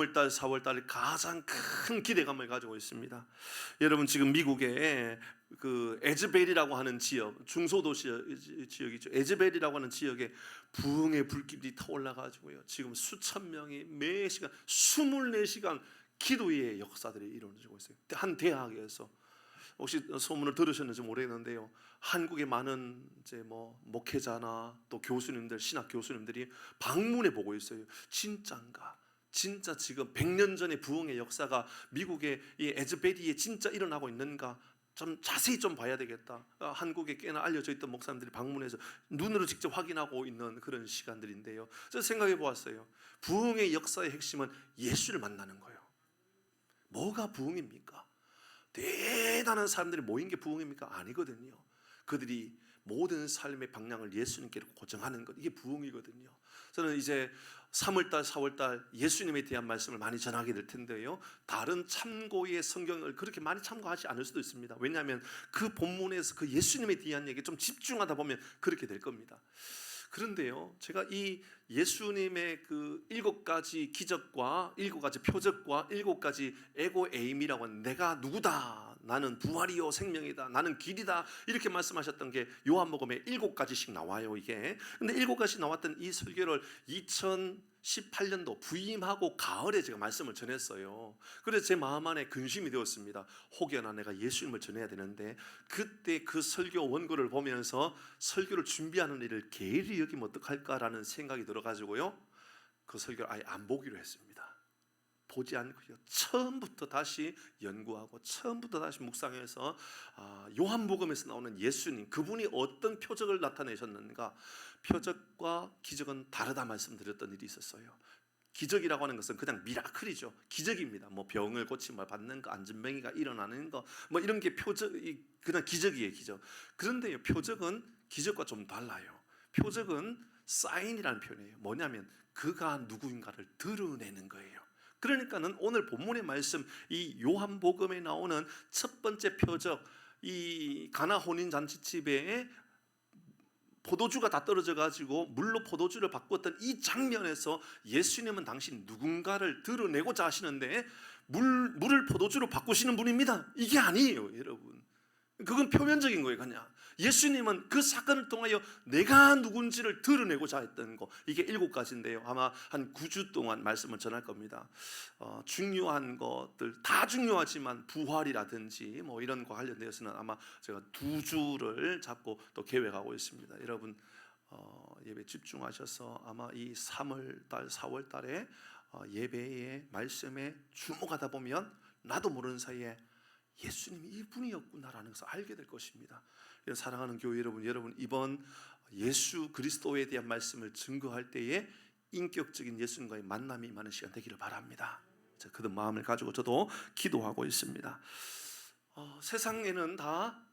3월달, 4월달에 가장 큰 기대감을 가지고 있습니다. 여러분 지금 미국에 그 에즈벨이라고 하는 지역, 중소도시 지역이죠. 에즈벨이라고 하는 지역에 부흥의 불길이 타올라가지고요. 지금 수천 명이 매 시간 24시간 기도의 역사들이 이루어지고 있어요. 한 대학에서 혹시 소문을 들으셨는지 모르겠는데요. 한국의 많은 이제 목회자나 또 교수님들, 신학 교수님들이 방문해 보고 있어요. 진짜인가? 진짜 지금 100년 전의 부흥의 역사가 미국의 이 에즈베리에 진짜 일어나고 있는가? 좀 자세히 좀 봐야 되겠다. 한국에 꽤나 알려져 있던 목사님들이 방문해서 눈으로 직접 확인하고 있는 그런 시간들인데요. 저 생각해 보았어요. 부흥의 역사의 핵심은 예수를 만나는 거예요. 뭐가 부흥입니까? 대단한 사람들이 모인 게 부흥입니까? 아니거든요. 그들이 모든 삶의 방향을 예수님께로 고정하는 것, 이게 부흥이거든요. 저는 이제 3월달, 4월달 예수님에 대한 말씀을 많이 전하게 될 텐데요. 다른 참고의 성경을 그렇게 많이 참고하지 않을 수도 있습니다. 왜냐하면 그 본문에서 그 예수님에 대한 얘기에 좀 집중하다 보면 그렇게 될 겁니다. 그런데요, 제가 이 예수님의 그 7가지 기적과 7가지 표적과 7가지 에고 에임이라고 하는 내가 누구다, 나는 부활이요 생명이다, 나는 길이다, 이렇게 말씀하셨던 게 요한복음에 7가지씩 나와요. 이게 근데 7가지 나왔던 이 설교를 2018년도 부임하고 가을에 제가 말씀을 전했어요. 그래서 제 마음 안에 근심이 되었습니다. 혹여나 내가 예수님을 전해야 되는데 그때 그 설교 원고를 보면서 설교를 준비하는 일을 게으리 여기면 어떡할까라는 생각이 들어가지고요, 그 설교를 아예 안 보기로 했습니다. 보지 않고요, 처음부터 다시 연구하고 처음부터 다시 묵상해서 요한복음에서 나오는 예수님, 그분이 어떤 표적을 나타내셨는가, 표적과 기적은 다르다 말씀드렸던 일이 있었어요. 기적이라고 하는 것은 그냥 미라클이죠. 기적입니다. 병을 고침을 받는 거, 안전병이가 일어나는 거, 이런 게 그냥 기적이에요, 기적. 그런데요, 표적은 기적과 좀 달라요. 표적은 사인이라는 표현이에요. 뭐냐면 그가 누구인가를 드러내는 거예요. 그러니까는 오늘 본문의 말씀, 이 요한복음에 나오는 첫 번째 표적, 이 가나 혼인 잔치집에 포도주가 다 떨어져 가지고 물로 포도주를 바꾸었던 이 장면에서 예수님은 당신 누군가를 드러내고자 하시는데 물을 포도주로 바꾸시는 분입니다. 이게 아니에요, 여러분. 그건 표면적인 거예요. 그냥 예수님은 그 사건을 통하여 내가 누군지를 드러내고자 했던 거, 이게 7가지인데요 아마 한 9주 동안 말씀을 전할 겁니다. 중요한 것들 다 중요하지만 부활이라든지 이런 거 관련되어서는 아마 제가 2주를 잡고 또 계획하고 있습니다. 여러분 예배 집중하셔서 아마 이 3월달, 4월달에 예배의 말씀에 주목하다 보면 나도 모르는 사이에 예수님이 이분이었구나라는 것을 알게 될 것입니다. 사랑하는 교회 여러분, 이번 예수 그리스도에 대한 말씀을 증거할 때에 인격적인 예수님과의 만남이 많은 시간 되기를 바랍니다. 그런 마음을 가지고 저도 기도하고 있습니다. 세상에는 다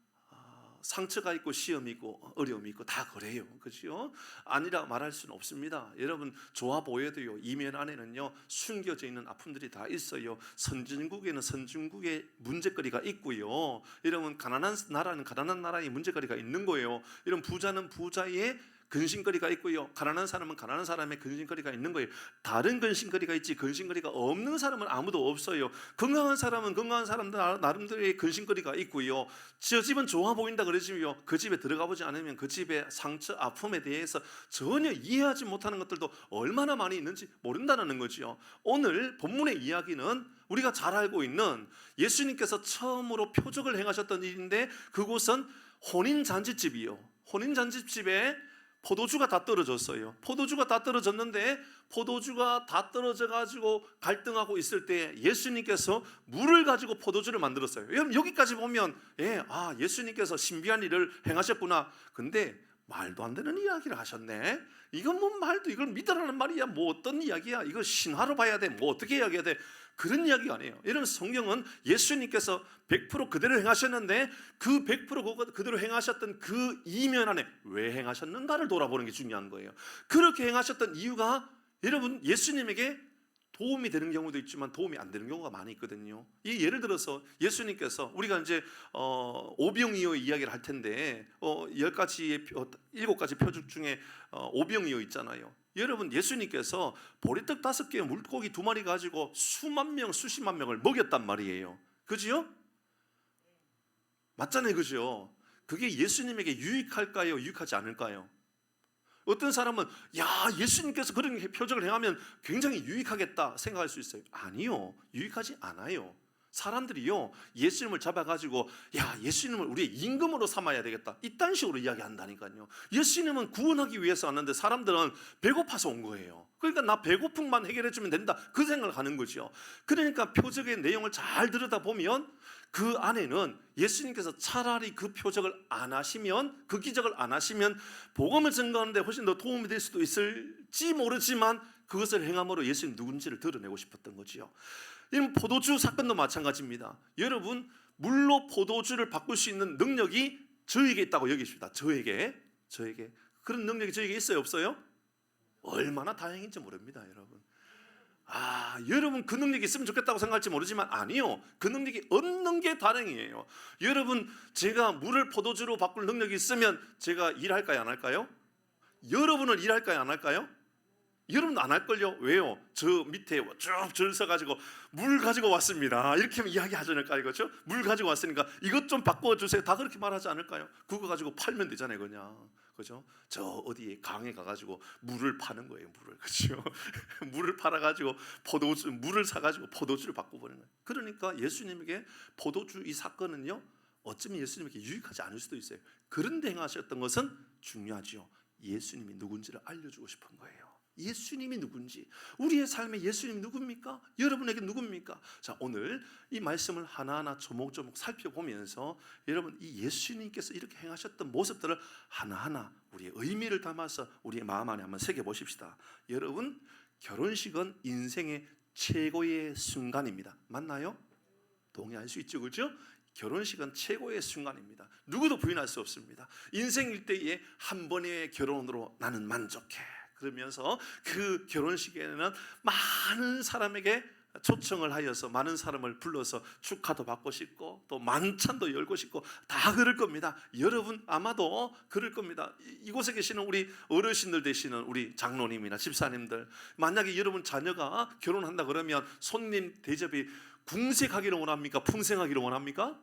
상처가 있고 시험이 있고 어려움이 있고 다 그래요. 그렇죠? 아니라 말할 수는 없습니다. 여러분 좋아 보여도요, 이면 안에는요 숨겨져 있는 아픔들이 다 있어요. 선진국에는 선진국의 문제거리가 있고요, 여러분 가난한 나라는 가난한 나라의 문제거리가 있는 거예요. 이런 부자는 부자의 근심거리가 있고요, 가난한 사람은 가난한 사람의 근심거리가 있는 거예요. 다른 근심거리가 있지 근심거리가 없는 사람은 아무도 없어요. 건강한 사람은 건강한 사람들 나름대로의 근심거리가 있고요, 저 집은 좋아 보인다 그러지요, 그 집에 들어가 보지 않으면 그 집의 상처, 아픔에 대해서 전혀 이해하지 못하는 것들도 얼마나 많이 있는지 모른다는 거지요. 오늘 본문의 이야기는 우리가 잘 알고 있는 예수님께서 처음으로 표적을 행하셨던 일인데, 그곳은 혼인잔치집이요. 혼인잔치집에 포도주가 다 떨어졌어요. 포도주가 다 떨어졌는데 포도주가 다 떨어져 가지고 갈등하고 있을 때 예수님께서 물을 가지고 포도주를 만들었어요. 여러분 여기까지 보면 예수님께서 신비한 일을 행하셨구나. 근데 말도 안 되는 이야기를 하셨네. 이건 이걸 믿으라는 말이야, 어떤 이야기야, 이거 신화로 봐야 돼, 어떻게 이야기해야 돼, 그런 이야기가 아니에요. 이런 성경은 예수님께서 100% 그대로 행하셨는데 그 100% 그대로 행하셨던 그 이면 안에 왜 행하셨는가를 돌아보는 게 중요한 거예요. 그렇게 행하셨던 이유가 여러분 예수님에게 도움이 되는 경우도 있지만 도움이 안 되는 경우가 많이 있거든요. 이 예를 들어서 예수님께서 우리가 이제 오병이어 이야기를 할 텐데 7가지 표적 중에 오병이어 있잖아요. 여러분, 예수님께서 보리떡 5개, 물고기 2마리 가지고 수만 명, 수십만 명을 먹였단 말이에요. 그지요? 맞잖아요, 그죠? 그게 예수님에게 유익할까요? 유익하지 않을까요? 어떤 사람은 예수님께서 그런 표적을 행하면 굉장히 유익하겠다 생각할 수 있어요. 아니요, 유익하지 않아요. 사람들이요, 예수님을 잡아가지고 예수님을 우리의 임금으로 삼아야 되겠다, 이딴 식으로 이야기한다니까요. 예수님은 구원하기 위해서 왔는데 사람들은 배고파서 온 거예요. 그러니까 나 배고픔만 해결해주면 된다, 그 생각을 하는 거죠. 그러니까 표적의 내용을 잘 들여다보면 그 안에는 예수님께서 차라리 그 표적을 안 하시면, 그 기적을 안 하시면 복음을 증거하는데 훨씬 더 도움이 될 수도 있을지 모르지만 그것을 행함으로 예수님 누군지를 드러내고 싶었던 거지요. 이 포도주 사건도 마찬가지입니다. 여러분, 물로 포도주를 바꿀 수 있는 능력이 저에게 있다고 여기십니다. 저에게 그런 능력이 저에게 있어요, 없어요? 얼마나 다행인지 모릅니다, 여러분. 여러분, 그 능력이 있으면 좋겠다고 생각할지 모르지만 아니요, 그 능력이 없는 게 다행이에요. 여러분, 제가 물을 포도주로 바꿀 능력이 있으면 제가 일할까요, 안 할까요? 여러분은 일할까요, 안 할까요? 여러분 안 할걸요? 왜요? 저 밑에 쭉 줄 서가지고 물 가지고 왔습니다, 이렇게 하면 이야기하지 않을까요? 그렇죠? 물 가지고 왔으니까 이것 좀 바꿔주세요, 다 그렇게 말하지 않을까요? 그거 가지고 팔면 되잖아요, 그냥. 그죠? 저 어디에 강에 가가지고 물을 파는 거예요, 물을. 그렇죠? 물을 팔아가지고 물을 사가지고 포도주를 바꿔버리는 거예요. 그러니까 예수님에게 포도주 이 사건은요, 어쩌면 예수님에게 유익하지 않을 수도 있어요. 그런데 행하셨던 것은 중요하지요. 예수님이 누군지를 알려주고 싶은 거예요. 예수님이 누군지, 우리의 삶에 예수님이 누굽니까? 여러분에게 누굽니까? 자, 오늘 이 말씀을 하나하나 조목조목 살펴보면서 여러분, 이 예수님께서 이렇게 행하셨던 모습들을 하나하나 우리의 의미를 담아서 우리의 마음 안에 한번 새겨보십시다. 여러분, 결혼식은 인생의 최고의 순간입니다. 맞나요? 동의할 수 있죠, 그렇죠? 결혼식은 최고의 순간입니다. 누구도 부인할 수 없습니다. 인생 일대에 한 번의 결혼으로 나는 만족해, 그러면서 그 결혼식에는 많은 사람에게 초청을 하여서 많은 사람을 불러서 축하도 받고 싶고 또 만찬도 열고 싶고 다 그럴 겁니다. 여러분 아마도 그럴 겁니다. 이곳에 계시는 우리 어르신들 되시는 우리 장로님이나 집사님들, 만약에 여러분 자녀가 결혼한다 그러면 손님 대접이 궁색하기를 원합니까? 풍성하기를 원합니까?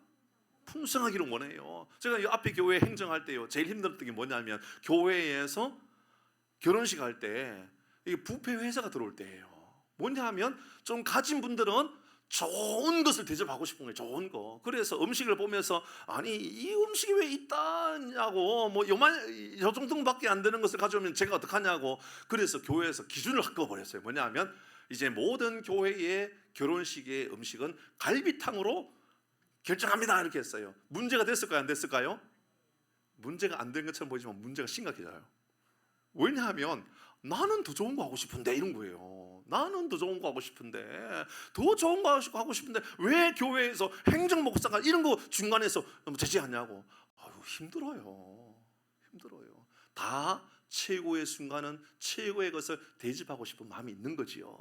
풍성하기를 원해요. 제가 이 앞에 교회 행정할 때요, 제일 힘들었던 게 뭐냐면 교회에서 결혼식 할 때 이게 뷔페 회사가 들어올 때예요. 뭐냐 하면 좀 가진 분들은 좋은 것을 대접하고 싶은 거예요, 좋은 거. 그래서 음식을 보면서 아니 이 음식이 왜 있다냐고, 요 정도밖에 안 되는 것을 가져오면 제가 어떡하냐고. 그래서 교회에서 기준을 바꿔버렸어요. 뭐냐 하면 이제 모든 교회의 결혼식의 음식은 갈비탕으로 결정합니다, 이렇게 했어요. 문제가 됐을까요, 안 됐을까요? 문제가 안 된 것처럼 보이지만 문제가 심각해져요. 왜냐하면 나는 더 좋은 거 하고 싶은데, 이런 거예요. 나는 더 좋은 거 하고 싶은데, 더 좋은 거 하고 싶은데 왜 교회에서 행정목사가 이런 거 중간에서 제지하냐고. 힘들어요. 다 최고의 순간은 최고의 것을 대접하고 싶은 마음이 있는 거지요.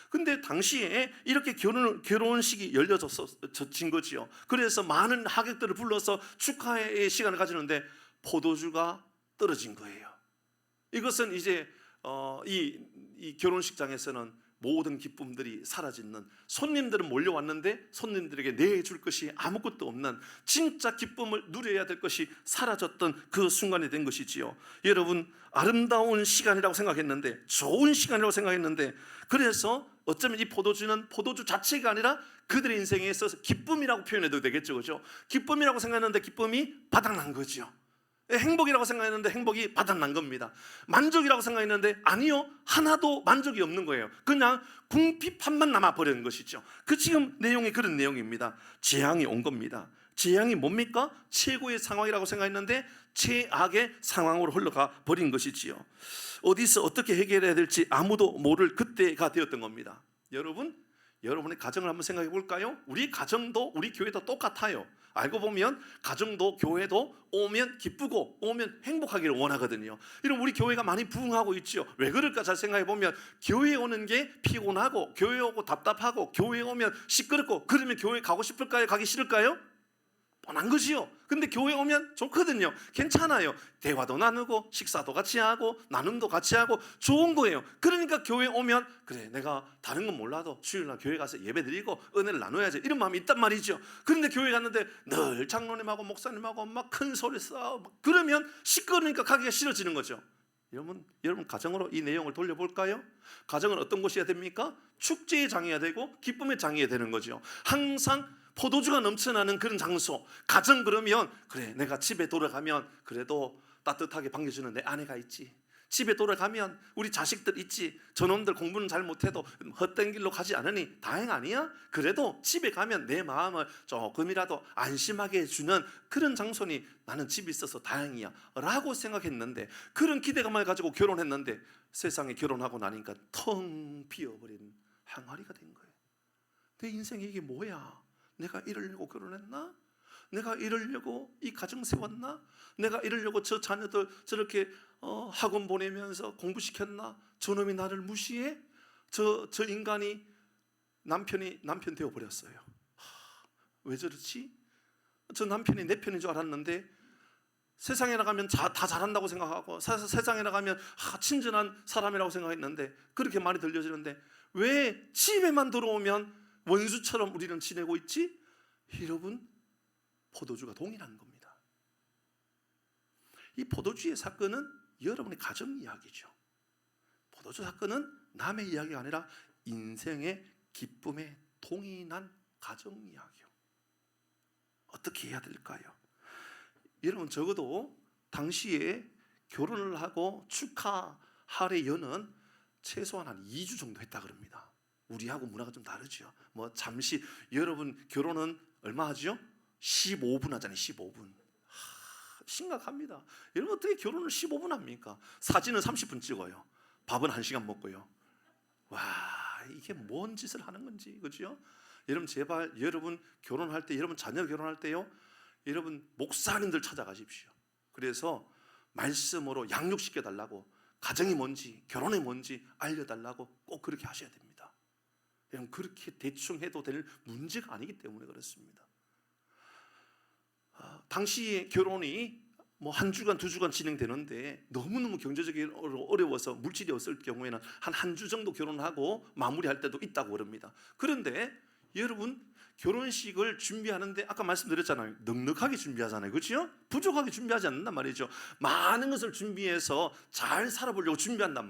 근데 당시에 이렇게 결혼식이 열려진 거지요. 그래서 많은 하객들을 불러서 축하의 시간을 가지는데 포도주가 떨어진 거예요. 이것은 이제 이 결혼식장에서는 모든 기쁨들이 사라지는, 손님들은 몰려왔는데 손님들에게 내줄 것이 아무것도 없는, 진짜 기쁨을 누려야 될 것이 사라졌던 그 순간이 된 것이지요. 여러분, 아름다운 시간이라고 생각했는데, 좋은 시간이라고 생각했는데, 그래서 어쩌면 이 포도주는 포도주 자체가 아니라 그들의 인생에 있어서 기쁨이라고 표현해도 되겠죠, 그죠? 기쁨이라고 생각했는데 기쁨이 바닥난 거죠. 행복이라고 생각했는데 행복이 바닥난 겁니다. 만족이라고 생각했는데 아니요, 하나도 만족이 없는 거예요. 그냥 궁핍함만 남아버리는 것이죠. 지금 내용이 그런 내용입니다. 재앙이 온 겁니다. 재앙이 뭡니까? 최고의 상황이라고 생각했는데 최악의 상황으로 흘러가 버린 것이지요. 어디서 어떻게 해결해야 될지 아무도 모를 그때가 되었던 겁니다. 여러분, 여러분의 가정을 한번 생각해 볼까요? 우리 가정도 우리 교회도 똑같아요. 알고 보면 가정도 교회도 오면 기쁘고 오면 행복하기를 원하거든요. 이런 우리 교회가 많이 부흥하고 있죠. 왜 그럴까 잘 생각해 보면 교회에 오는 게 피곤하고 교회 오고 답답하고 교회에 오면 시끄럽고 그러면 교회 가고 싶을까요? 가기 싫을까요? 뻔한 거지요. 근데 교회 오면 좋거든요. 괜찮아요. 대화도 나누고 식사도 같이 하고 나눔도 같이 하고 좋은 거예요. 그러니까 교회 오면 그래 내가 다른 건 몰라도 주일날 교회 가서 예배 드리고 은혜를 나눠야지 이런 마음이 있단 말이죠. 그런데 교회 갔는데 늘 장로님하고 목사님하고 막 큰 소리 싸우고 그러면 시끄러우니까 가기가 싫어지는 거죠. 여러분 가정으로 이 내용을 돌려볼까요? 가정은 어떤 곳이어야 됩니까? 축제의 장이어야 되고 기쁨의 장이어야 되는 거죠. 항상 포도주가 넘쳐나는 그런 장소. 가정 그러면 그래 내가 집에 돌아가면 그래도 따뜻하게 반겨주는 내 아내가 있지. 집에 돌아가면 우리 자식들 있지. 저놈들 공부는 잘 못해도 헛된 길로 가지 않으니 다행 아니야? 그래도 집에 가면 내 마음을 조금이라도 안심하게 해주는 그런 장소니 나는 집에 있어서 다행이야 라고 생각했는데, 그런 기대감을 가지고 결혼했는데 세상에 결혼하고 나니까 텅 비어버린 항아리가 된 거예요. 내 인생에 이게 뭐야? 내가 이러려고 결혼했나? 내가 이러려고 이 가정 세웠나? 내가 이러려고 저 자녀들 저렇게 학원 보내면서 공부시켰나? 저놈이 나를 무시해? 저 인간이 남편 되어버렸어요. 왜 저렇지? 저 남편이 내 편인 줄 알았는데 세상에 나가면 다 잘한다고 생각하고 세상에 나가면 친절한 사람이라고 생각했는데 그렇게 많이 들려지는데 왜 집에만 들어오면 원수처럼 우리는 지내고 있지? 여러분, 포도주가 동일한 겁니다. 이 포도주의 사건은 여러분의 가정 이야기죠. 포도주 사건은 남의 이야기가 아니라 인생의 기쁨에 동인한 가정 이야기요. 어떻게 해야 될까요? 여러분 적어도 당시에 결혼을 하고 축하할의 연은 최소한 한 2주 정도 했다 그럽니다. 우리하고 문화가 좀 다르죠. 뭐 잠시 여러분 결혼은 얼마 하죠? 15분 하잖아요. 15분. 심각합니다. 여러분 어떻게 결혼을 15분 합니까? 사진은 30분 찍어요. 밥은 1시간 먹고요. 와, 이게 뭔 짓을 하는 건지, 그죠? 여러분 제발 여러분 결혼할 때, 여러분 자녀 결혼할 때요, 여러분 목사님들 찾아가십시오. 그래서 말씀으로 양육시켜 달라고, 가정이 뭔지 결혼이 뭔지 알려달라고 꼭 그렇게 하셔야 됩니다. 여러분 그렇게 대충 해도 될 문제가 아니기 때문에 그렇습니다. 당시 결혼이 뭐 1주간 2주간 진행되는데 너무너무 경제적으로 어려워서 물질이 없을 경우에는 한 주 정도 결혼하고 마무리할 때도 있다고 그럽니다. 그런데 여러분 결혼식을 준비하는데 아까 말씀드렸잖아요. 넉넉하게 준비하잖아요. 그렇죠? 부족하게 준비하지 않는단 말이죠. 많은 것을 준비해서 잘 살아보려고 준비한단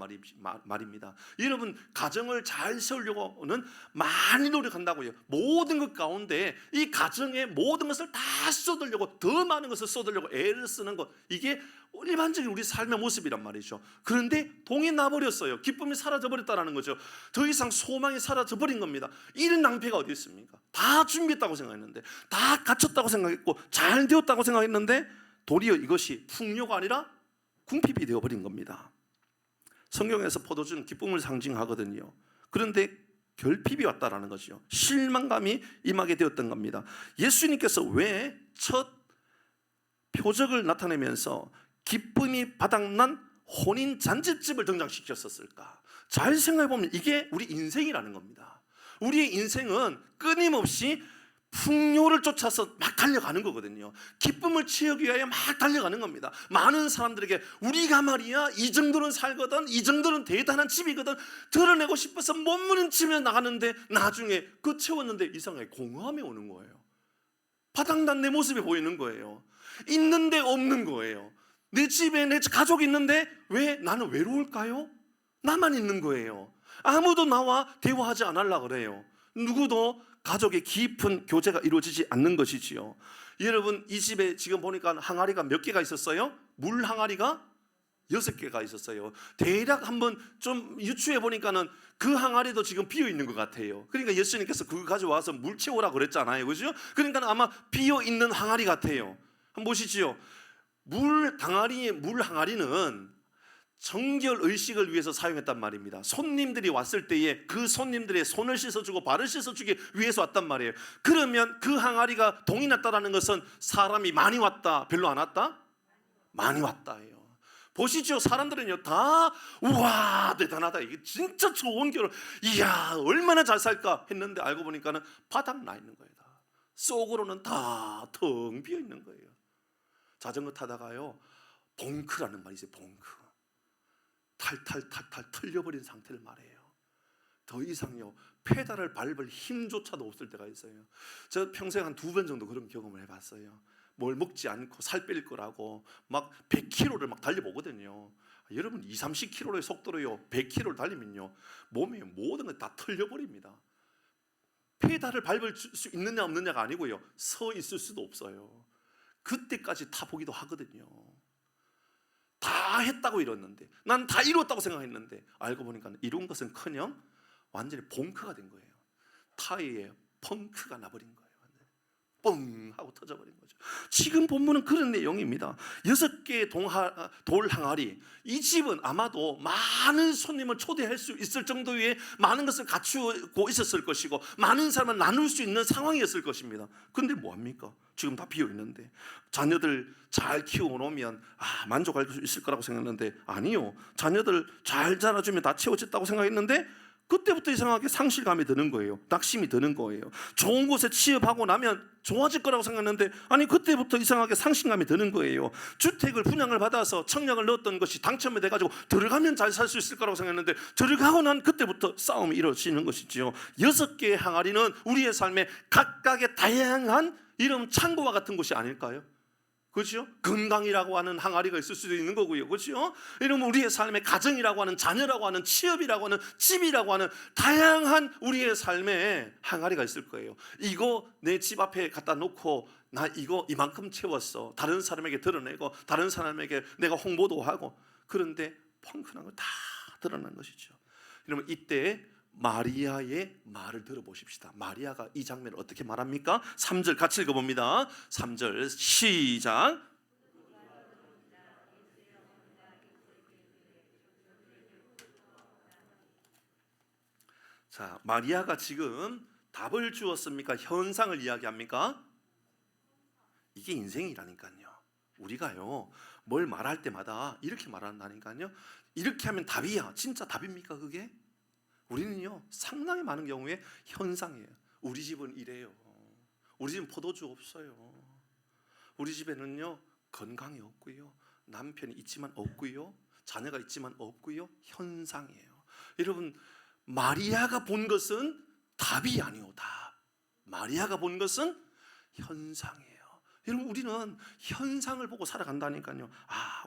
말입니다. 여러분 가정을 잘 세우려고는 많이 노력한다고요. 모든 것 가운데 이 가정에 모든 것을 다 쏟으려고, 더 많은 것을 쏟으려고 애를 쓰는 것, 이게 일반적인 우리 삶의 모습이란 말이죠. 그런데 동이 나버렸어요. 기쁨이 사라져버렸다는 거죠. 더 이상 소망이 사라져버린 겁니다. 이런 낭패가 어디 있습니까? 다 준비했다고 생각했는데, 다 갖췄다고 생각했고 잘 되었다고 생각했는데 도리어 이것이 풍요가 아니라 궁핍이 되어버린 겁니다. 성경에서 포도주는 기쁨을 상징하거든요. 그런데 결핍이 왔다라는 거죠. 실망감이 임하게 되었던 겁니다. 예수님께서 왜 첫 표적을 나타내면서 기쁨이 바닥난 혼인 잔치집을 등장시켰었을까? 잘 생각해보면 이게 우리 인생이라는 겁니다. 우리의 인생은 끊임없이 풍요를 쫓아서 막 달려가는 거거든요. 기쁨을 채우기 위하여 막 달려가는 겁니다. 많은 사람들에게 우리가 말이야 이 정도는 살거든, 이 정도는 대단한 집이거든 드러내고 싶어서 몸부림치며 나가는데 나중에 그 채웠는데 이상하게 공허함이 오는 거예요. 바닥난 내 모습이 보이는 거예요. 있는데 없는 거예요. 내 집에 내 가족이 있는데 왜 나는 외로울까요? 나만 있는 거예요. 아무도 나와 대화하지 않으려고 그래요. 누구도 가족의 깊은 교제가 이루어지지 않는 것이지요. 여러분 이 집에 지금 보니까 항아리가 몇 개가 있었어요? 물 항아리가 6개가 있었어요. 대략 한번 좀 유추해 보니까는 그 항아리도 지금 비어 있는 것 같아요. 그러니까 예수님께서 그거 가져와서 물 채우라 그랬잖아요. 그죠? 그러니까 아마 비어 있는 항아리 같아요. 한번 보시지요. 물 항아리는 정결 의식을 위해서 사용했단 말입니다. 손님들이 왔을 때에 그 손님들의 손을 씻어주고 발을 씻어주기 위해서 왔단 말이에요. 그러면 그 항아리가 동이 났다는 것은 사람이 많이 왔다, 별로 안 왔다? 많이 왔다예요. 보시죠. 사람들은요 다 우와 대단하다, 이게 진짜 좋은 결혼, 이야 얼마나 잘 살까 했는데 알고 보니까는 바닥 나 있는 거예요. 다 속으로는 다 텅 비어 있는 거예요. 자전거 타다가요 봉크라는 말이 있어요. 봉크, 탈탈탈탈 틀려버린 상태를 말해요. 더 이상요 페달을 밟을 힘조차도 없을 때가 있어요. 저 평생 한 2번 정도 그런 경험을 해봤어요. 뭘 먹지 않고 살 뺄 거라고 막 100km를 막 달려보거든요. 여러분 20, 30km의 속도로요 100km를 달리면요 몸에 모든 걸 다 틀려버립니다. 페달을 밟을 수 있느냐 없느냐가 아니고요 서 있을 수도 없어요. 그때까지 타보기도 하거든요. 다 했다고 이뤘는데, 난 다 이뤘다고 생각했는데 알고 보니까 이룬 것은 커녕 완전히 봉크가 된 거예요. 타이어에 펑크가 나버린 거예요. 뻥 하고 터져버린 거죠. 지금 본문은 그런 내용입니다. 6개의 돌 항아리, 이 집은 아마도 많은 손님을 초대할 수 있을 정도의 많은 것을 갖추고 있었을 것이고 많은 사람을 나눌 수 있는 상황이었을 것입니다. 근데 뭐합니까? 지금 다 비어있는데. 자녀들 잘 키워놓으면 만족할 수 있을 거라고 생각했는데 아니요, 자녀들 잘 자라주면 다 채워졌다고 생각했는데 그때부터 이상하게 상실감이 드는 거예요. 낙심이 드는 거예요. 좋은 곳에 취업하고 나면 좋아질 거라고 생각했는데 아니 그때부터 이상하게 상실감이 드는 거예요. 주택을 분양을 받아서 청약을 넣었던 것이 당첨이 돼가지고 들어가면 잘 살 수 있을 거라고 생각했는데 들어가고 난 그때부터 싸움이 이루어지는 것이지요. 6개의 항아리는 우리의 삶에 각각의 다양한 이런 창고와 같은 곳이 아닐까요? 그렇죠? 건강이라고 하는 항아리가 있을 수도 있는 거고요. 그렇죠? 이러면 우리의 삶의 가정이라고 하는, 자녀라고 하는, 취업이라고 하는, 집이라고 하는 다양한 우리의 삶에 항아리가 있을 거예요. 이거 내 집 앞에 갖다 놓고 나 이거 이만큼 채웠어, 다른 사람에게 드러내고 다른 사람에게 내가 홍보도 하고, 그런데 펑크난 거 다 드러난 것이죠. 여러분 이때 마리아의 말을 들어보십시다. 마리아가 이 장면을 어떻게 말합니까? 3절 같이 읽어봅니다. 3절 시작. 자, 마리아가 지금 답을 주었습니까? 현상을 이야기합니까? 이게 인생이라니까요. 우리가요 뭘 말할 때마다 이렇게 말한다니까요. 이렇게 하면 답이야. 진짜 답입니까 그게? 우리는요 상당히 많은 경우에 현상이에요. 우리 집은 이래요. 우리 집은 포도주 없어요. 우리 집에는요 건강이 없고요, 남편이 있지만 없고요, 자녀가 있지만 없고요. 현상이에요. 여러분 마리아가 본 것은 답이 아니오 답. 마리아가 본 것은 현상이에요. 여러분 우리는 현상을 보고 살아간다니까요.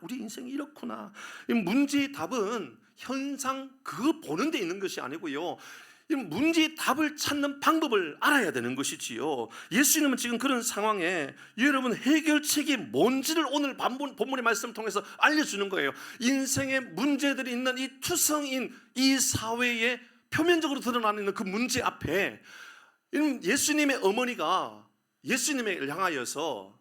우리 인생이 이렇구나. 문제의 답은 현상 그거 보는 데 있는 것이 아니고요, 문제의 답을 찾는 방법을 알아야 되는 것이지요. 예수님은 지금 그런 상황에 여러분 해결책이 뭔지를 오늘 본문의 말씀을 통해서 알려주는 거예요. 인생의 문제들이 있는 이 투성인 이 사회에 표면적으로 드러나는 그 문제 앞에 예수님의 어머니가 예수님을 향하여서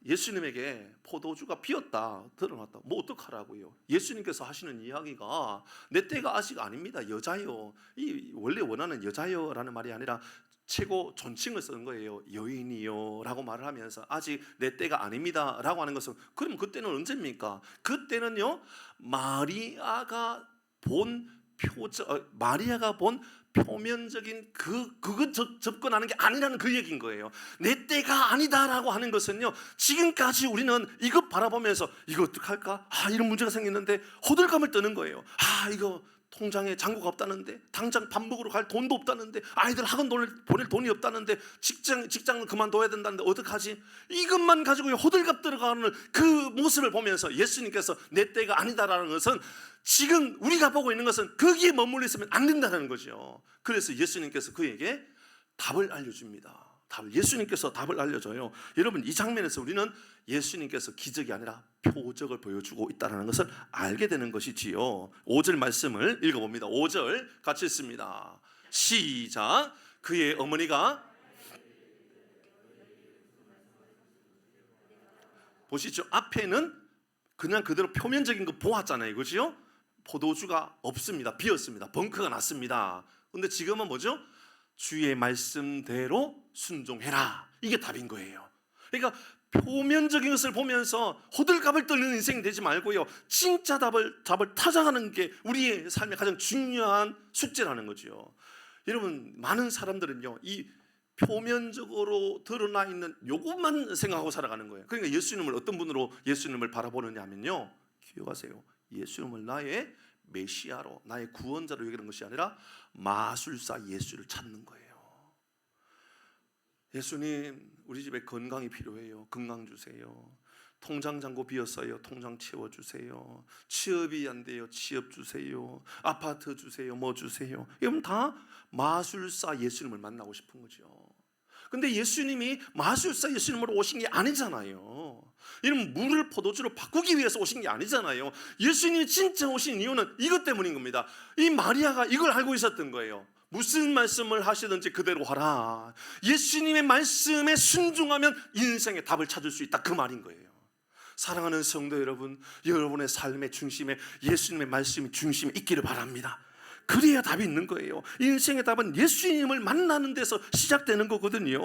예수님에게 포도주가 비었다, 드러났다, 뭐 어떡하라고요? 예수님께서 하시는 이야기가 내 때가 아직 아닙니다, 여자요. 이 원래 원하는 여자요라는 말이 아니라 최고 존칭을 쓰는 거예요. 여인이요 라고 말을 하면서 아직 내 때가 아닙니다 라고 하는 것은, 그럼 그때는 언제입니까? 그때는요 마리아가 본 표면적인 그거 접근하는 게 아니라는 그 얘기인 거예요. 내 때가 아니다라고 하는 것은요, 지금까지 우리는 이것 바라보면서 이거 어떡할까? 이런 문제가 생겼는데 호들갑을 떠는 거예요. 이거 통장에 잔고가 없다는데, 당장 밥 먹으러 갈 돈도 없다는데, 아이들 학원 보낼 돈이 없다는데, 직장을 그만둬야 된다는데 어떡하지? 이것만 가지고 호들갑 들어가는 그 모습을 보면서 예수님께서 내 때가 아니다라는 것은, 지금 우리가 보고 있는 것은 거기에 머물러 있으면 안 된다는 거죠. 그래서 예수님께서 그에게 답을 알려줍니다. 예수님께서 답을 알려줘요. 여러분 이 장면에서 우리는 예수님께서 기적이 아니라 표적을 보여주고 있다는 것을 알게 되는 것이지요. 5절 말씀을 읽어봅니다. 5절 같이 읽습니다. 시작. 그의 어머니가, 보시죠, 앞에는 그냥 그대로 표면적인 거 보았잖아요, 그죠? 포도주가 없습니다. 비었습니다. 벙커가 났습니다. 근데 지금은 뭐죠? 주의 말씀대로 순종해라. 이게 답인 거예요. 그러니까 표면적인 것을 보면서 호들갑을 떨는 인생이 되지 말고요, 진짜 답을 찾아가는 게 우리의 삶의 가장 중요한 숙제라는 거죠. 여러분, 많은 사람들은요, 이 표면적으로 드러나 있는 요것만 생각하고 살아가는 거예요. 그러니까 예수님을 어떤 분으로 예수님을 바라보느냐 하면요, 기억하세요. 예수님을 나의 메시아로, 나의 구원자로 여기는 것이 아니라 마술사 예수를 찾는 거예요. 예수님, 우리 집에 건강이 필요해요. 건강 주세요. 통장 잔고 비었어요. 통장 채워주세요. 취업이 안 돼요. 취업 주세요. 아파트 주세요. 뭐 주세요. 이건 다 마술사 예수님을 만나고 싶은 거죠. 근데 예수님이 마술사 예수님으로 오신 게 아니잖아요. 이런 물을 포도주로 바꾸기 위해서 오신 게 아니잖아요. 예수님이 진짜 오신 이유는 이것 때문인 겁니다. 이 마리아가 이걸 알고 있었던 거예요. 무슨 말씀을 하시든지 그대로 하라. 예수님의 말씀에 순종하면 인생의 답을 찾을 수 있다, 그 말인 거예요. 사랑하는 성도 여러분, 여러분의 삶의 중심에 예수님의 말씀이 중심에 있기를 바랍니다. 그래야 답이 있는 거예요. 인생의 답은 예수님을 만나는 데서 시작되는 거거든요.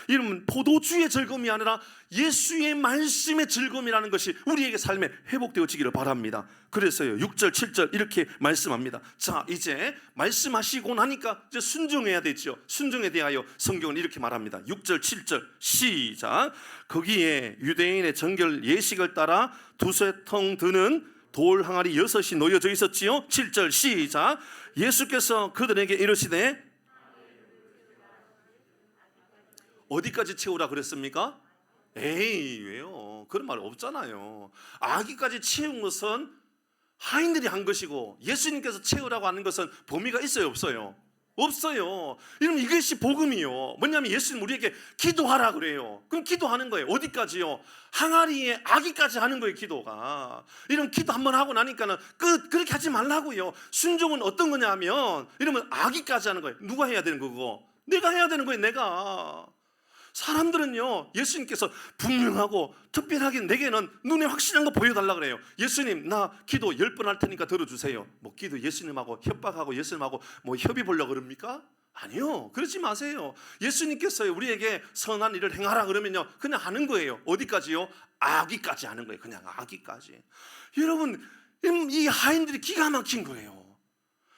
이러면 포도주의 즐거움이 아니라 예수의 말씀의 즐거움이라는 것이 우리에게 삶에 회복되어지기를 바랍니다. 그래서요, 6절 7절 이렇게 말씀합니다. 자, 이제 말씀하시고 나니까 이제 순종해야 되죠. 순종에 대하여 성경은 이렇게 말합니다. 6절 7절 시작. 거기에 유대인의 정결 예식을 따라 두세 통 드는 돌 항아리 6이 놓여져 있었지요. 7절 시작. 예수께서 그들에게 이르시되, 어디까지 채우라 그랬습니까? 에이, 왜요? 그런 말 없잖아요. 아기까지 채운 것은 하인들이 한 것이고, 예수님께서 채우라고 하는 것은 범위가 있어요, 없어요? 없어요. 이러면 이것이 복음이요. 뭐냐면 예수님 우리에게 기도하라 그래요. 그럼 기도하는 거예요. 어디까지요? 항아리에 아기까지 하는 거예요, 기도가. 이러면 기도 한번 하고 나니까는 끝. 그렇게 하지 말라고요. 순종은 어떤 거냐 하면, 이러면 아기까지 하는 거예요. 누가 해야 되는 거고? 내가 해야 되는 거예요, 내가. 사람들은요, 예수님께서 분명하고 특별하게 내게는 눈에 확실한 거 보여달라 그래요. 예수님, 나 기도 10번 할 테니까 들어주세요. 뭐 기도 예수님하고 협박하고 예수님하고 뭐 협의 보려고 그럽니까? 아니요, 그러지 마세요. 예수님께서 우리에게 선한 일을 행하라 그러면요, 그냥 하는 거예요. 어디까지요? 아기까지 하는 거예요. 그냥 아기까지. 여러분, 이 하인들이 기가 막힌 거예요.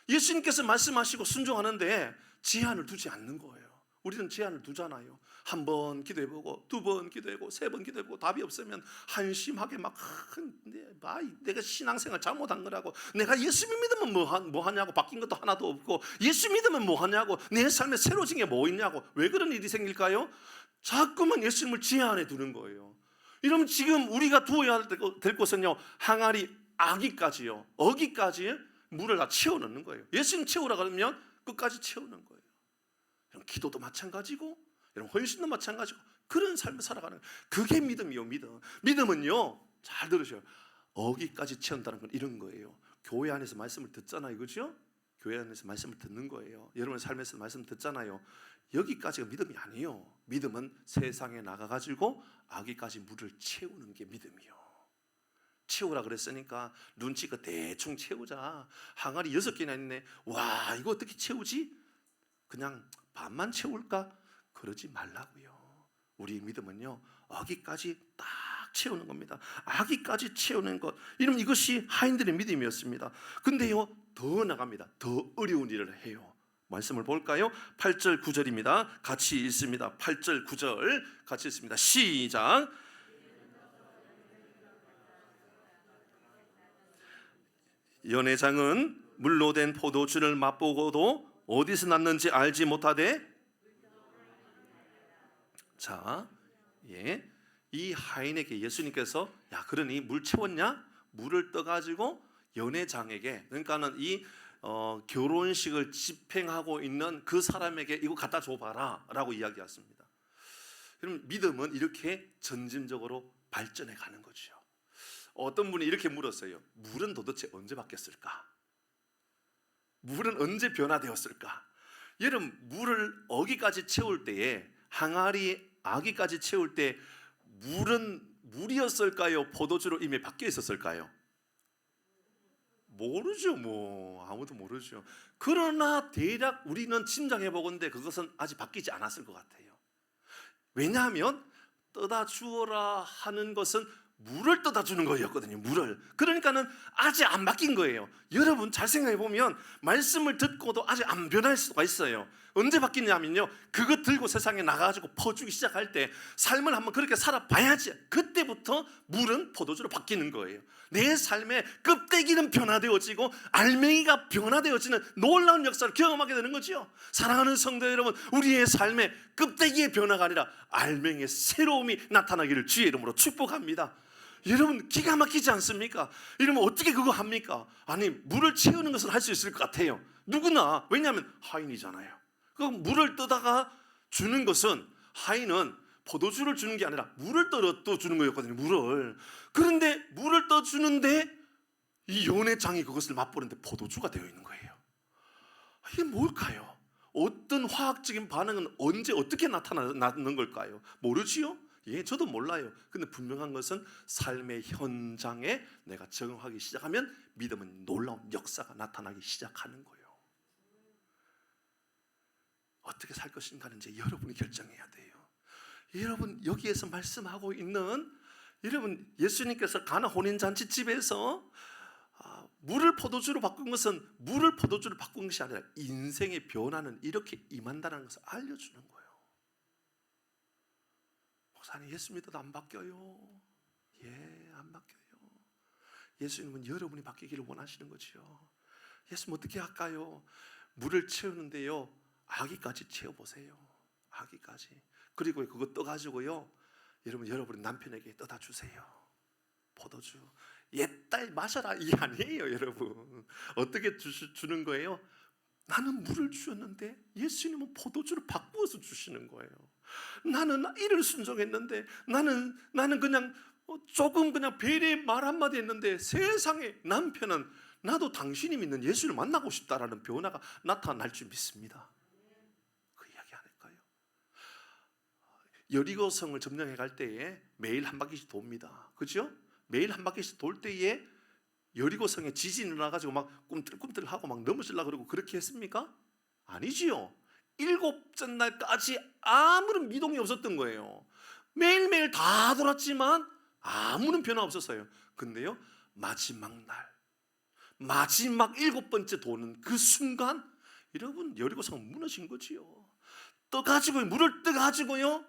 예수님께서 말씀하시고 순종하는데 제한을 두지 않는 거예요. 우리는 제한을 두잖아요. 한 번 기도해보고, 2번 기도해보고, 3번 기도해보고 답이 없으면 한심하게 막 내가 신앙생활 잘못한 거라고, 내가 예수 믿으면 뭐 하냐고, 바뀐 것도 하나도 없고, 예수 믿으면 뭐 하냐고, 내 삶에 새로진 게 뭐 있냐고. 왜 그런 일이 생길까요? 자꾸만 예수님을 제한해 두는 거예요. 이러면 지금 우리가 두어야 될 것은요, 항아리 아기까지요, 어기까지 물을 다 채워넣는 거예요. 예수님 채우라 그러면 끝까지 채우는 거예요. 기도도 마찬가지고, 여러분 헌신도 마찬가지고, 그런 삶을 살아가는 거예요. 그게 믿음이요, 믿음. 믿음은요, 잘 들으셔요. 어기까지 채운다는 건 이런 거예요. 교회 안에서 말씀을 듣잖아요, 그렇죠? 교회 안에서 말씀을 듣는 거예요. 여러분 삶에서 말씀 듣잖아요. 여기까지가 믿음이 아니에요. 믿음은 세상에 나가가지고 아기까지 물을 채우는 게 믿음이요. 채우라 그랬으니까 눈치껏 대충 채우자. 항아리 6개나 있네. 와, 이거 어떻게 채우지? 그냥 반만 채울까? 그러지 말라고요. 우리 믿음은요, 아기까지 딱 채우는 겁니다. 아기까지 채우는 것. 이러면 이것이 하인들의 믿음이었습니다. 근데요, 더 나갑니다. 더 어려운 일을 해요. 말씀을 볼까요? 8절 9절입니다. 같이 읽습니다. 8절 9절 같이 읽습니다. 시작. 연회장은 물로 된 포도주를 맛보고도 어디서 났는지 알지 못하되, 자, 예, 이 하인에게 예수님께서, 야, 그러니 물 채웠냐? 물을 떠가지고 연회장에게, 그러니까는 이 결혼식을 집행하고 있는 그 사람에게 이거 갖다 줘봐라 라고 이야기했습니다. 그럼 믿음은 이렇게 점진적으로 발전해 가는 거죠. 어떤 분이 이렇게 물었어요. 물은 도대체 언제 바뀌었을까? 물은 언제 변화되었을까? 여러분, 물을 어기까지 채울 때에, 항아리 아기까지 채울 때 물은 물이었을까요? 포도주로 이미 바뀌어 있었을까요? 모르죠. 뭐 아무도 모르죠. 그러나 대략 우리는 짐작해 보건대 그것은 아직 바뀌지 않았을 것 같아요. 왜냐하면 떠다 주어라 하는 것은 물을 떠다 주는 거였거든요. 물을. 그러니까는 아직 안 바뀐 거예요. 여러분 잘 생각해 보면 말씀을 듣고도 아직 안 변할 수가 있어요. 언제 바뀌냐면요, 그거 들고 세상에 나가가지고 퍼주기 시작할 때 삶을 한번 그렇게 살아봐야지 그때부터 물은 포도주로 바뀌는 거예요. 내 삶의 껍데기는 변화되어지고 알맹이가 변화되어지는 놀라운 역사를 경험하게 되는 거죠. 사랑하는 성도 여러분, 우리의 삶의 껍데기의 변화가 아니라 알맹이의 새로움이 나타나기를 주의 이름으로 축복합니다. 여러분 기가 막히지 않습니까? 이러면 어떻게 그거 합니까? 아니 물을 채우는 것은 할 수 있을 것 같아요. 누구나. 왜냐하면 하인이잖아요. 그 물을 떠다가 주는 것은, 하인은 포도주를 주는 게 아니라 물을 떠 주는 거였거든요. 물을. 그런데 물을 떠 주는데 이 연회장이 그것을 맛보는데 포도주가 되어 있는 거예요. 이게 뭘까요? 어떤 화학적인 반응은 언제 어떻게 나타나는 걸까요? 모르지요? 예, 저도 몰라요. 근데 분명한 것은 삶의 현장에 내가 적응하기 시작하면 믿음은 놀라운 역사가 나타나기 시작하는 거예요. 어떻게 살 것인가는 이제 여러분이 결정해야 돼요. 여러분 여기에서 말씀하고 있는, 여러분 예수님께서 가나 혼인잔치 집에서 물을 포도주로 바꾼 것은 물을 포도주로 바꾼 것이 아니라 인생의 변화는 이렇게 임한다는 것을 알려주는 거예요. 목사님 예수 믿어도 안 바뀌어요. 예, 안 바뀌어요. 예수님은 여러분이 바뀌기를 원하시는 거죠. 예수님 어떻게 할까요? 물을 채우는데요, 아기까지 채워보세요. 아기까지. 그리고 그거 떠가지고요, 여러분 남편에게 떠다 주세요. 포도주. 옛딸 마셔라 이 아니에요. 여러분 어떻게 주는 거예요? 나는 물을 주었는데 예수님은 포도주를 바꾸어서 주시는 거예요. 나는 이를 순종했는데 나는 그냥 조금 그냥 배려의 말 한마디 했는데 세상에 남편은 나도 당신이 믿는 예수를 만나고 싶다라는 변화가 나타날 줄 믿습니다. 그 이야기 아닐까요? 여리고성을 점령해 갈 때에 매일 한 바퀴씩 돕니다. 그죠? 매일 한 바퀴씩 돌 때에 여리고성에 지진이 일어나가지고 막 꿈틀꿈틀하고 막 넘어지려고 그러고 그렇게 했습니까? 아니지요. 7째 날까지 아무런 미동이 없었던 거예요. 매일매일 다 돌았지만 아무런 변화 없었어요. 근데요, 마지막 날, 마지막 7번째 도는 그 순간 여러분 여리고성은 무너진 거지요. 떠가지고 물을 떠가지고요,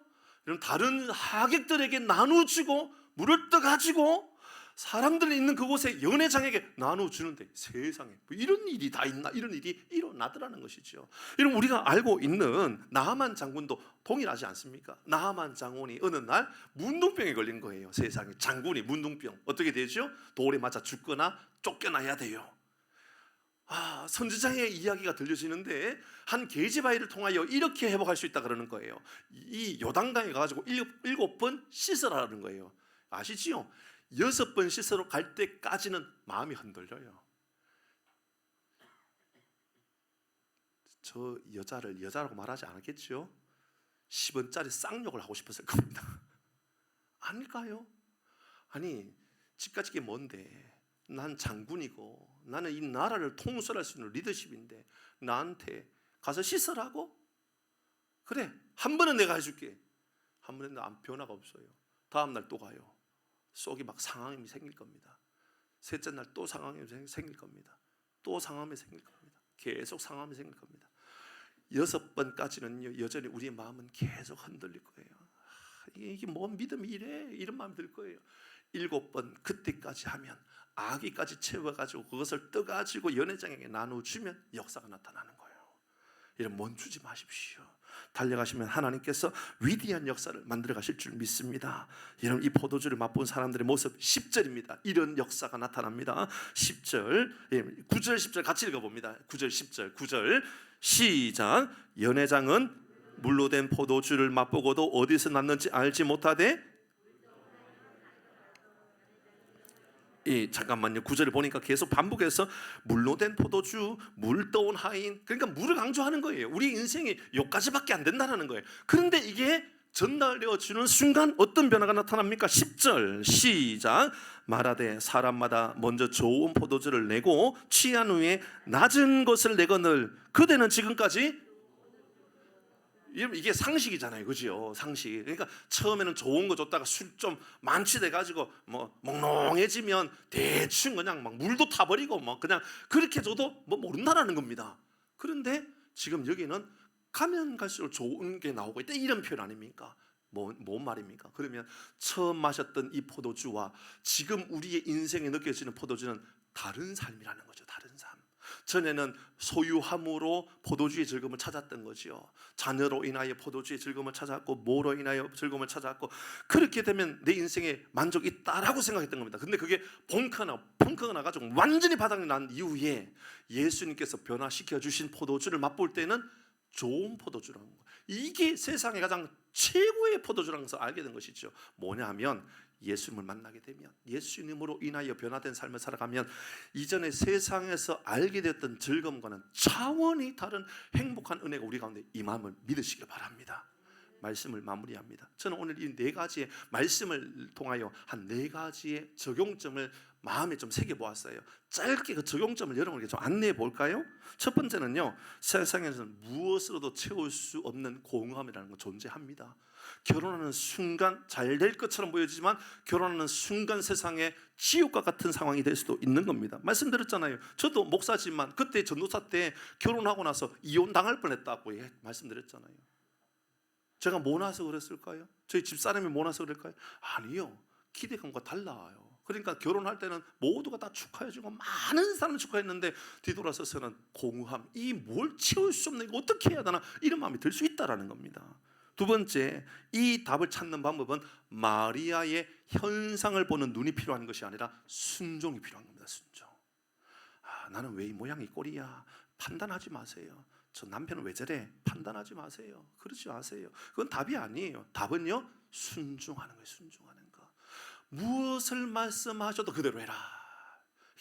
다른 하객들에게 나눠주고 물을 떠가지고 사람들이 있는 그곳에 연회장에게 나눠주는데 세상에 뭐 이런 일이 다 있나? 이런 일이 일어나더라는 것이죠. 여러분 우리가 알고 있는 나하만 장군도 동일하지 않습니까? 나하만 장군이 어느 날 문둥병에 걸린 거예요. 세상에 장군이 문둥병. 어떻게 되죠? 돌에 맞아 죽거나 쫓겨나야 돼요. 선지자의 이야기가 들려지는데 한 계집아이를 통하여 이렇게 회복할 수 있다 그러는 거예요. 이 요단강에 가가지고 7번 씻으라는 거예요. 아시지요? 6번 씻으러 갈 때까지는 마음이 흔들려요. 저 여자를 여자라고 말하지 않았겠죠? 10원짜리 쌍욕을 하고 싶었을 겁니다. 아닐까요? 아니 집까지 게 뭔데, 난 장군이고 나는 이 나라를 통솔할 수 있는 리더십인데 나한테 가서 씻으라고? 그래, 한 번은 내가 해줄게. 한 번은 변화가 없어요. 다음 날 또 가요. 속이 막 상함이 생길 겁니다. 셋째 날 또 상함이 생길 겁니다. 또 상함이 생길 겁니다. 계속 상함이 생길 겁니다. 6번까지는 여전히 우리의 마음은 계속 흔들릴 거예요. 이게 뭔 믿음이 이래? 이런 마음이 들 거예요. 7번 그때까지 하면 아기까지 채워가지고 그것을 떠가지고 연회장에게 나눠주면 역사가 나타나는 거예요. 이런 멈추지 마십시오. 달려가시면 하나님께서 위대한 역사를 만들어 가실 줄 믿습니다. 여러분 이 포도주를 맛본 사람들의 모습 10절입니다. 이런 역사가 나타납니다. 10절, 9절 10절 같이 읽어봅니다. 9절 10절 9절 시작. 연회장은 물로 된 포도주를 맛보고도 어디서 났는지 알지 못하되, 잠깐만요. 9절을 보니까 계속 반복해서 물로 된 포도주, 물 떠온 하인, 그러니까 물을 강조하는 거예요. 우리 인생이 여기까지밖에 안 된다는 거예요. 그런데 이게 전달되어 주는 순간 어떤 변화가 나타납니까? 10절 시작. 말하되 사람마다 먼저 좋은 포도주를 내고 취한 후에 낮은 것을 내거늘 그대는 지금까지. 이게 상식이잖아요, 그죠? 상식. 그러니까 처음에는 좋은 거 줬다가 술 좀 만취돼 가지고 뭐 몽롱해지면 대충 그냥 막 물도 타버리고 뭐 그냥 그렇게 줘도 뭐 모른다라는 겁니다. 그런데 지금 여기는 가면 갈수록 좋은 게 나오고 있다, 이런 표현 아닙니까? 뭔 말입니까? 그러면 처음 마셨던 이 포도주와 지금 우리의 인생에 느껴지는 포도주는 다른 삶이라는 거죠. 다른 삶. 전에는 소유함으로 포도주의 즐거움을 찾았던 거지요. 자녀로 인하여 포도주의 즐거움을 찾았고, 뭐로 인하여 즐거움을 찾았고, 그렇게 되면 내 인생에 만족이 있다라고 생각했던 겁니다. 근데 그게 펑크가 나가지고 완전히 바닥이 난 이후에 예수님께서 변화시켜 주신 포도주를 맛볼 때는 좋은 포도주라는 거. 이게 세상에 가장 최고의 포도주라는 것을 알게 된 것이죠. 뭐냐 하면 예수님을 만나게 되면, 예수님으로 인하여 변화된 삶을 살아가면 이전에 세상에서 알게 됐던 즐거움과는 차원이 다른 행복한 은혜가 우리 가운데 임함을 믿으시길 바랍니다. 말씀을 마무리합니다. 저는 오늘 이 네 가지의 말씀을 통하여 한 네 가지의 적용점을 마음에 좀 새겨보았어요. 짧게 그 적용점을 여러분에게 좀 안내해 볼까요? 첫 번째는요, 세상에서는 무엇으로도 채울 수 없는 공허함이라는 건 존재합니다. 결혼하는 순간 잘 될 것처럼 보여지지만 결혼하는 순간 세상에 지옥과 같은 상황이 될 수도 있는 겁니다. 말씀드렸잖아요. 저도 목사지만 그때 전도사 때 결혼하고 나서 이혼 당할 뻔했다고 말씀드렸잖아요. 제가 모나서 그랬을까요? 저희 집사람이 모나서 그럴까요? 아니요, 기대감과 달라요. 그러니까 결혼할 때는 모두가 다 축하해주고 많은 사람을 축하했는데 뒤돌아서서는 공허함, 이 뭘 채울 수 없는, 이거 어떻게 해야 되나, 이런 마음이 들 수 있다라는 겁니다. 두 번째, 이 답을 찾는 방법은 마리아의 현상을 보는 눈이 필요한 것이 아니라 순종이 필요한 겁니다. 순종. 나는 왜 이 모양이 꼴이야, 판단하지 마세요. 저 남편은 왜 저래, 판단하지 마세요. 그러지 마세요. 그건 답이 아니에요. 답은요, 순종하는 거예요. 순종하는 거. 무엇을 말씀하셔도 그대로 해라.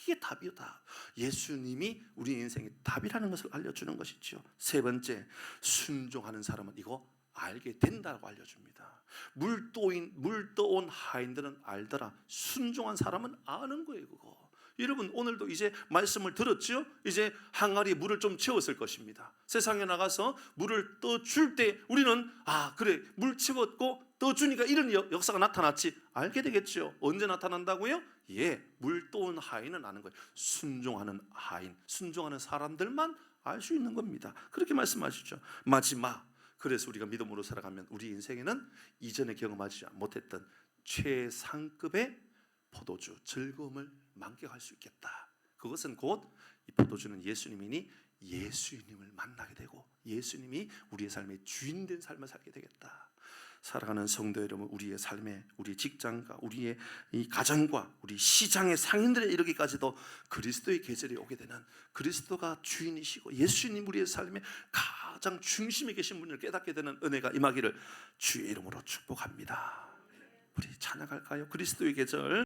이게 답이다. 예수님이 우리 인생의 답이라는 것을 알려주는 것이죠. 세 번째, 순종하는 사람은 이거 알게 된다고 알려줍니다. 물 떠온 하인들은 알더라. 순종한 사람은 아는 거예요. 그거. 여러분, 오늘도 이제 말씀을 들었죠? 이제 항아리에 물을 좀 채웠을 것입니다. 세상에 나가서 물을 떠줄 때 우리는 그래, 물 채웠고 떠주니까 이런 역사가 나타났지, 알게 되겠죠. 언제 나타난다고요? 물 떠온 하인은 아는 거예요. 순종하는 하인, 순종하는 사람들만 알 수 있는 겁니다. 그렇게 말씀하시죠. 마지막, 그래서 우리가 믿음으로 살아가면 우리 인생에는 이전에 경험하지 못했던 최상급의 포도주, 즐거움을 만끽할 수 있겠다. 그것은 곧 이 포도주는 예수님이니 예수님을 만나게 되고 예수님이 우리의 삶의 주인된 삶을 살게 되겠다. 살아가는 성도 여러분, 우리의 삶에, 우리 직장과 우리의 이 가정과 우리 시장의 상인들에 이르기까지도 그리스도의 계절이 오게 되는, 그리스도가 주인이시고 예수님 우리의 삶의 가장 중심에 계신 분을 깨닫게 되는 은혜가 임하기를 주의 이름으로 축복합니다. 우리 찬양할까요? 그리스도의 계절.